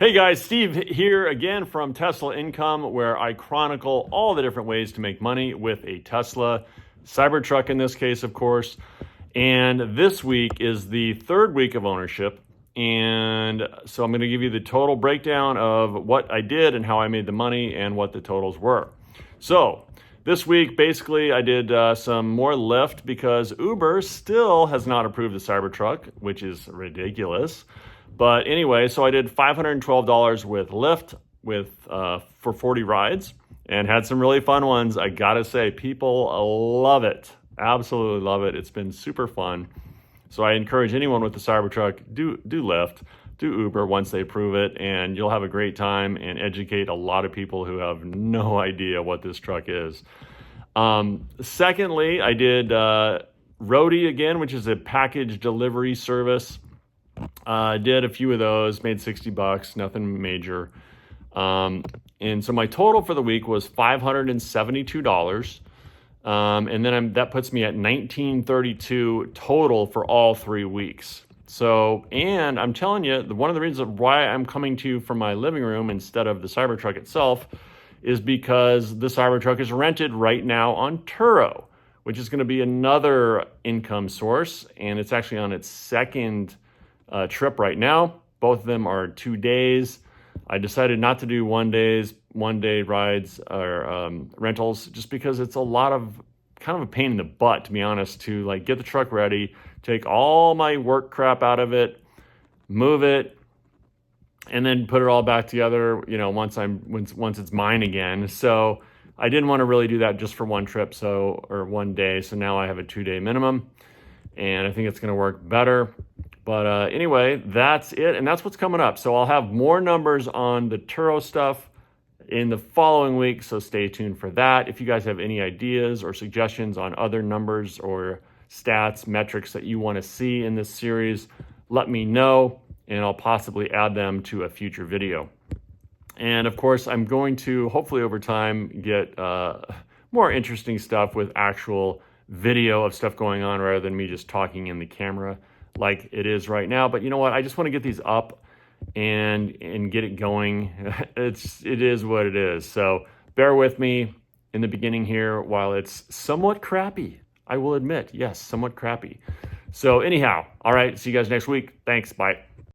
Hey guys, Steve here again from Tesla Income, where I chronicle all the different ways to make money with a Tesla Cybertruck in this case, of course. And this week is the third week of ownership. And so I'm going to give you the total breakdown of what I did and how I made the money and what the totals were. So this week, basically, I did some more Lyft because Uber still has not approved the Cybertruck, which is ridiculous. But anyway, so I did $512 with Lyft for 40 rides and had some really fun ones. I gotta say, people love it. Absolutely love it. It's been super fun. So I encourage anyone with the Cybertruck, do Lyft, do Uber once they approve it, and you'll have a great time and educate a lot of people who have no idea what this truck is. Secondly, I did Roadie again, which is a package delivery service. I did a few of those, made $60, nothing major. And so my total for the week was $572. And then that puts me at $1,932 total for all 3 weeks. So, and I'm telling you, one of the reasons why I'm coming to you from my living room instead of the Cybertruck itself is because the Cybertruck is rented right now on Turo, which is going to be another income source. And it's actually on its second trip right now. Both of them are 2 days. I decided not to do 1 day rides or rentals just because it's a lot of kind of a pain in the butt, to be honest, to like get the truck ready, take all my work crap out of it, move it, and then put it all back together, you know, once it's mine again. So I didn't want to really do that just for one trip, or 1 day. So now I have a 2 day minimum, and I think it's going to work better. But anyway, that's it, and that's what's coming up. So I'll have more numbers on the Turo stuff in the following week, so stay tuned for that. If you guys have any ideas or suggestions on other numbers or stats, metrics that you want to see in this series, let me know, and I'll possibly add them to a future video. And of course, I'm going to, hopefully over time, get more interesting stuff with actual video of stuff going on rather than me just talking in the camera like it is right now. But you know what? I just want to get these up and get it going. It is what it is. So bear with me in the beginning here while it's somewhat crappy. I will admit, yes, somewhat crappy. So anyhow, all right, see you guys next week. Thanks, bye.